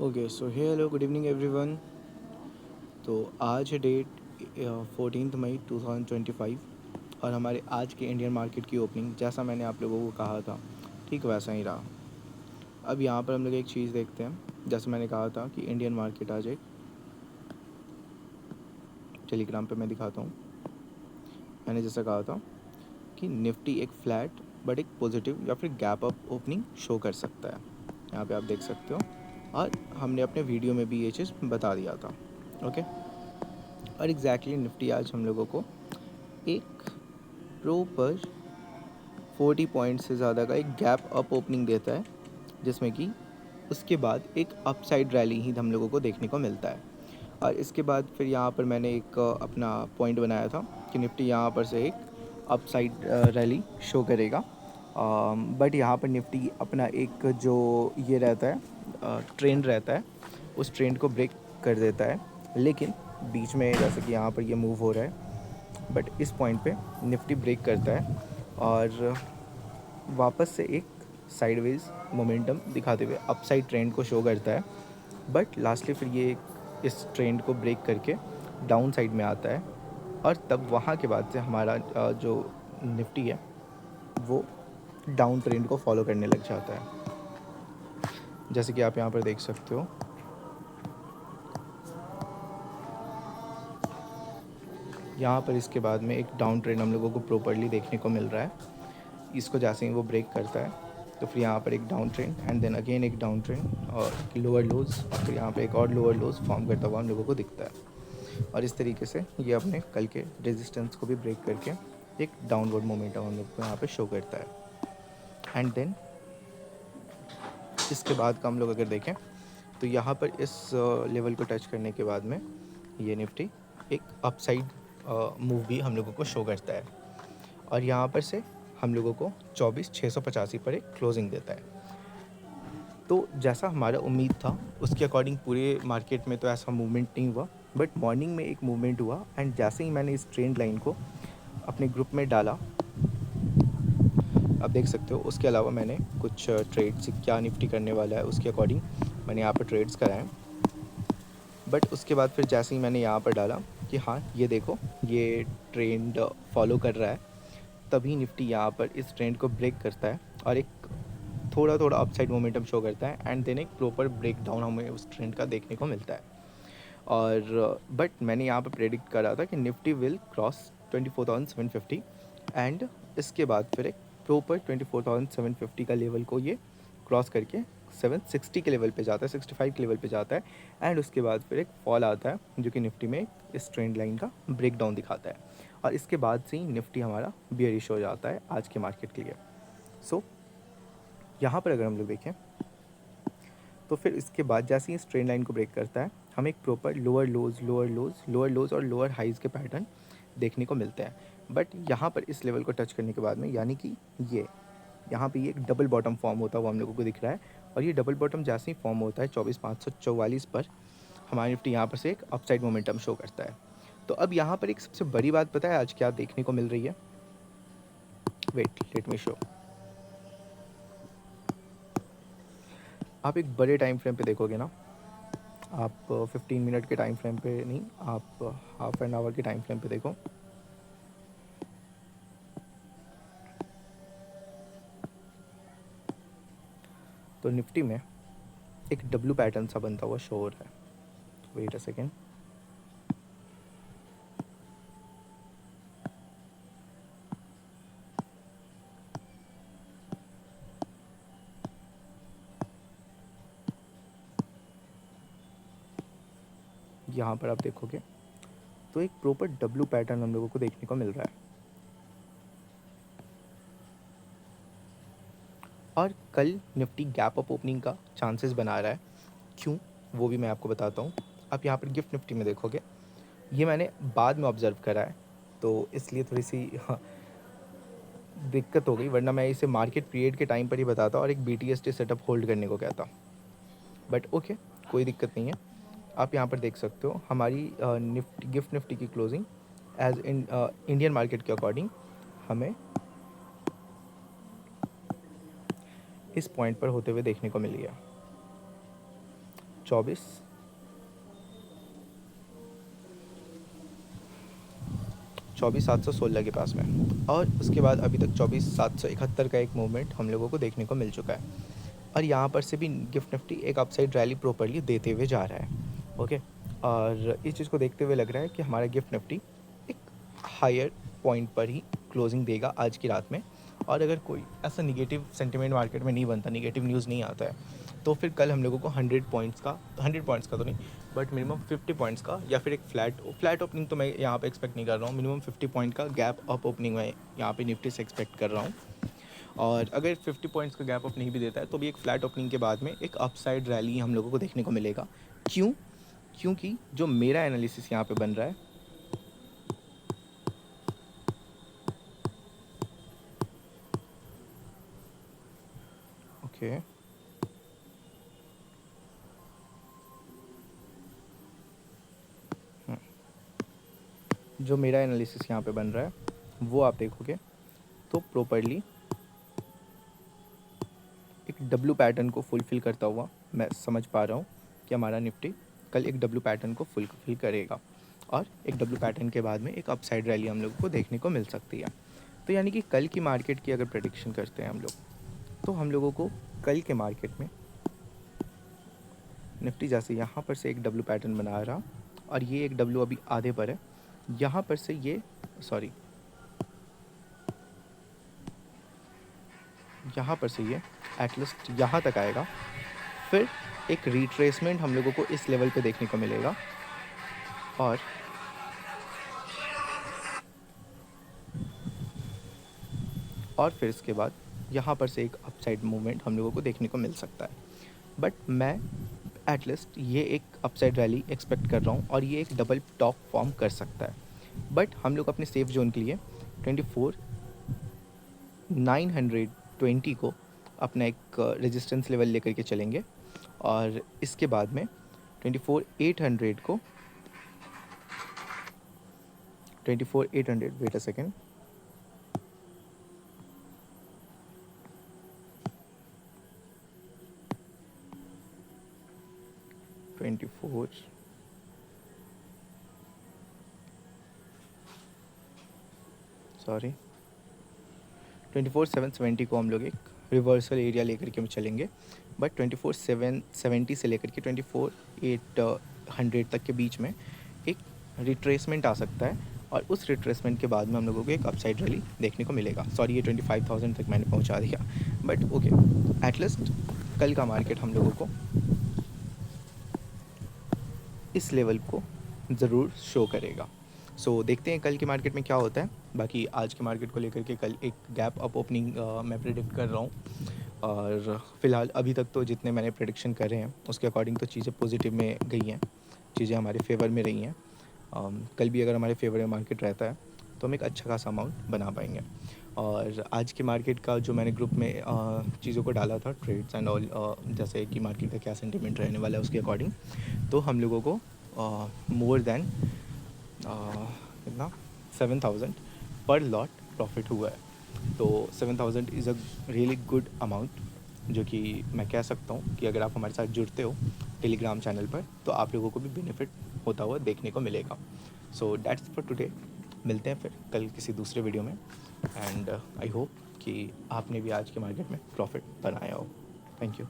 Okay so hello good evening everyone. तो आज है डेट 14 मई 2025 और हमारे आज के इंडियन मार्केट की ओपनिंग जैसा मैंने आप लोगों को कहा था ठीक वैसा ही रहा। अब यहाँ पर हम लोग एक चीज़ देखते हैं, जैसे मैंने कहा था कि इंडियन मार्केट आज एक टेलीग्राम पे मैं दिखाता हूँ। मैंने जैसा कहा था कि निफ्टी एक फ्लैट बट एक पॉजिटिव या फिर गैप अप ओपनिंग शो कर सकता है। यहाँ पे आप देख सकते हो और हमने अपने वीडियो में भी ये चीज़ बता दिया था। ओके, और एग्जैक्टली निफ्टी आज हम लोगों को एक प्रॉपर 40 पॉइंट से ज़्यादा का एक गैप अप ओपनिंग देता है, जिसमें कि उसके बाद एक अपसाइड रैली ही हम लोगों को देखने को मिलता है। और इसके बाद फिर यहाँ पर मैंने एक अपना पॉइंट बनाया था कि निफ्टी यहाँ पर से एक अपसाइड रैली शो करेगा। बट यहाँ पर निफ्टी अपना एक जो ये रहता है ट्रेंड रहता है, उस ट्रेंड को ब्रेक कर देता है। लेकिन बीच में जैसे कि यहाँ पर ये मूव हो रहा है, बट इस पॉइंट पे निफ्टी ब्रेक करता है और वापस से एक साइडवेज मोमेंटम दिखाते हुए अपसाइड ट्रेंड को शो करता है। बट लास्टली फिर ये इस ट्रेंड को ब्रेक करके डाउन साइड में आता है और तब वहाँ के बाद से हमारा जो निफ्टी है वो डाउन ट्रेंड को फॉलो करने लग जाता है, जैसे कि आप यहाँ पर देख सकते हो। यहाँ पर इसके बाद में एक डाउन ट्रेंड हम लोगों को प्रॉपरली देखने को मिल रहा है। इसको जैसे ही वो ब्रेक करता है तो फिर यहाँ पर एक down trend and then again एक डाउन ट्रेंड और लोअर लोज, और फिर यहाँ पे एक और लोअर लोज फॉर्म करता हुआ हम लोगों को दिखता है। और इस तरीके से ये अपने कल के रेजिस्टेंस को भी ब्रेक करके एक डाउनवर्ड मोमेंटम हम लोग को यहाँ पे शो करता है। एंड देन इसके बाद का हम लोग अगर देखें तो यहाँ पर इस लेवल को टच करने के बाद में ये निफ्टी एक अपसाइड मूव भी हम लोगों को शो करता है और यहाँ पर से हम लोगों को 24,685 पर एक क्लोजिंग देता है। तो जैसा हमारा उम्मीद था उसके अकॉर्डिंग पूरे मार्केट में तो ऐसा मूवमेंट नहीं हुआ, बट मॉर्निंग में एक मूवमेंट हुआ एंड जैसे ही मैंने इस ट्रेंड लाइन को अपने ग्रुप में डाला, आप देख सकते हो उसके अलावा मैंने कुछ ट्रेड्स क्या निफ्टी करने वाला है उसके अकॉर्डिंग मैंने यहाँ पर ट्रेड्स कराए। बट उसके बाद फिर जैसे ही मैंने यहाँ पर डाला कि हाँ ये देखो ये ट्रेंड फॉलो कर रहा है, तभी निफ्टी यहाँ पर इस ट्रेंड को ब्रेक करता है और एक थोड़ा थोड़ा अपसाइड मोमेंटम शो करता है एंड देन एक प्रॉपर ब्रेक डाउन हमें उस ट्रेंड का देखने को मिलता है। और बट मैंने यहाँ पर प्रेडिक्ट करा था कि निफ्टी विल क्रॉस 24,750 एंड इसके बाद फिर एक प्रॉपर 24,750 का लेवल को ये क्रॉस करके 760 के लेवल पे जाता है, 65 के लेवल पे जाता है एंड उसके बाद फिर एक फॉल आता है जो कि निफ्टी में इस ट्रेंड लाइन का ब्रेक डाउन दिखाता है और इसके बाद से ही निफ्टी हमारा बियरिश हो जाता है आज के मार्केट के लिए। सो यहाँ पर अगर हम लोग देखें तो फिर इसके बाद जैसे ही इस ट्रेंड लाइन को ब्रेक करता है हमें एक प्रॉपर लोअर लोज लोअर लोज लोअर लोज और लोअर हाइज के पैटर्न देखने को मिलते हैं। बट यहाँ पर इस लेवल को टच करने के बाद में यानी कि ये यहाँ पे ये एक डबल बॉटम फॉर्म होता हुआ हम लोगों को दिख रहा है और ये डबल बॉटम जैसे ही फॉर्म होता है 24,544 पर हमारी निफ्टी यहाँ पर से एक अपसाइड मोमेंटम शो करता है। तो अब यहाँ पर एक सबसे बड़ी बात पता है आज क्या देखने को मिल रही है, वेट लेट मी शो। आप एक बड़े टाइम फ्रेम पे देखोगे ना, आप 15 मिनट के टाइम फ्रेम पे नहीं, आप हाफ एन आवर के टाइम फ्रेम पे देखो। तो निफ्टी में एक डब्लू पैटर्न सा बनता हुआ शो हो रहा है। वेट अ सेकेंड, यहाँ पर आप देखोगे तो एक प्रॉपर डब्लू पैटर्न हम लोगों को देखने को मिल रहा है और कल निफ्टी गैप अप ओपनिंग का चांसेस बना रहा है। क्यों, वो भी मैं आपको बताता हूँ। आप यहाँ पर गिफ्ट निफ्टी में देखोगे, ये मैंने बाद में ऑब्जर्व करा है तो इसलिए थोड़ी सी दिक्कत हो गई, वरना मैं इसे मार्केट पीरियड के टाइम पर ही बताता और एक BTST सेटअप होल्ड करने को कहता। बट ओके, कोई दिक्कत नहीं है। आप यहाँ पर देख सकते हो हमारी निफ्टी गिफ्ट निफ्टी की closing as in Indian market के अकॉर्डिंग हमें इस पॉइंट पर होते हुए देखने को मिली है 24,716 के पास में, और उसके बाद अभी तक 24,771 का एक मूवमेंट हम लोगों को देखने को मिल चुका है। और यहाँ पर से भी गिफ्ट निफ्टी एक अपसाइड रैली प्रॉपर्ली देते हुए जा रहा है। ओके, और इस चीज़ को देखते हुए लग रहा है कि हमारा गिफ्ट निफ्टी एक हायर पॉइंट पर ही क्लोजिंग देगा आज की रात में। और अगर कोई ऐसा निगेटिव सेंटिमेंट मार्केट में नहीं बनता, निगेटिव न्यूज़ नहीं आता है, तो फिर कल हम लोगों को 100 पॉइंट्स का तो नहीं, बट मिनिमम 50 पॉइंट्स का, या फिर एक फ्लैट ओपनिंग तो मैं यहाँ पे एक्सपेक्ट नहीं कर रहा हूँ। मिनिमम 50 पॉइंट का गैप अप ओपनिंग मैं यहाँ पे निफ्टी से एक्सपेक्ट कर रहा हूँ। और अगर 50 पॉइंट्स का गैप अप नहीं भी देता है तो भी एक फ्लैट ओपनिंग के बाद में एक अपसाइड रैली हम लोगों को देखने को मिलेगा। क्यों? क्योंकि जो मेरा एनालिसिस यहाँ पे बन रहा है, ओके, जो मेरा एनालिसिस यहाँ पे बन रहा है वो आप देखोगे तो प्रॉपर्ली एक डब्ल्यू पैटर्न को फुलफ़िल करता हुआ मैं समझ पा रहा हूँ कि हमारा निफ्टी कल एक डब्ल्यू पैटर्न को फुलफ़िल करेगा, और एक डब्ल्यू पैटर्न के बाद में एक अपसाइड रैली हम लोगों को देखने को मिल सकती है। तो यानी कि कल की मार्केट की अगर प्रेडिक्शन करते हैं हम लोग, तो हम लोगों को कल के मार्केट में निफ्टी जैसे यहाँ पर से एक डब्ल्यू पैटर्न बना रहा, और ये एक डब्ल्यू अभी आधे पर है, यहाँ पर से ये यहाँ पर से ये एटलीस्ट यहाँ तक आएगा, फिर एक रिट्रेसमेंट हम लोगों को इस लेवल पे देखने को मिलेगा, और फिर इसके बाद यहाँ पर से एक अपसाइड मूवमेंट हम लोगों को देखने को मिल सकता है। बट मैं एटलीस्ट ये एक अपसाइड रैली एक्सपेक्ट कर रहा हूँ, और ये एक डबल टॉप फॉर्म कर सकता है। बट हम लोग अपने सेफ जोन के लिए 24,920 को अपना एक रेजिस्टेंस लेवल लेकर के चलेंगे, और इसके बाद में 24,800 को 24,800 वेट अ सेकेंड, 24,770 को हम लोग एक रिवर्सल एरिया लेकर के चलेंगे। बट 24,770 से लेकर के 24,800 तक के बीच में एक रिट्रेसमेंट आ सकता है, और उस रिट्रेसमेंट के बाद में हम लोगों को एक अपसाइड रैली देखने को मिलेगा। ये 25,000 तक मैंने पहुंचा दिया, बट ओके, एटलीस्ट कल का मार्केट हम लोगों को इस लेवल को ज़रूर शो करेगा। देखते हैं कल के मार्केट में क्या होता है। बाकी आज के मार्केट को लेकर के कल एक गैप अप ओपनिंग मैं प्रेडिक्ट कर रहा हूँ, और फ़िलहाल अभी तक तो जितने मैंने प्रेडिक्शन करे हैं उसके अकॉर्डिंग तो चीज़ें पॉजिटिव में गई हैं, चीज़ें हमारे फेवर में रही हैं। कल भी अगर हमारे फेवर में मार्केट रहता है तो हम एक अच्छा खासा अमाउंट बना पाएंगे। और आज के मार्केट का जो मैंने ग्रुप में चीज़ों को डाला था, ट्रेड्स एंड ऑल, जैसे कि मार्केट का क्या सेंटिमेंट रहने वाला है उसके अकॉर्डिंग, तो हम लोगों को मोर देन कितना 7,000 पर लॉट प्रॉफिट हुआ है। तो 7,000 is a really good amount, जो कि मैं कह सकता हूँ कि अगर आप हमारे साथ जुड़ते हो टेलीग्राम चैनल पर तो आप लोगों को भी बेनिफिट होता हुआ देखने को मिलेगा। That's for today. मिलते हैं फिर कल किसी दूसरे वीडियो में, एंड आई होप कि आपने भी आज के मार्केट में प्रॉफिट बनाया हो। Thank you.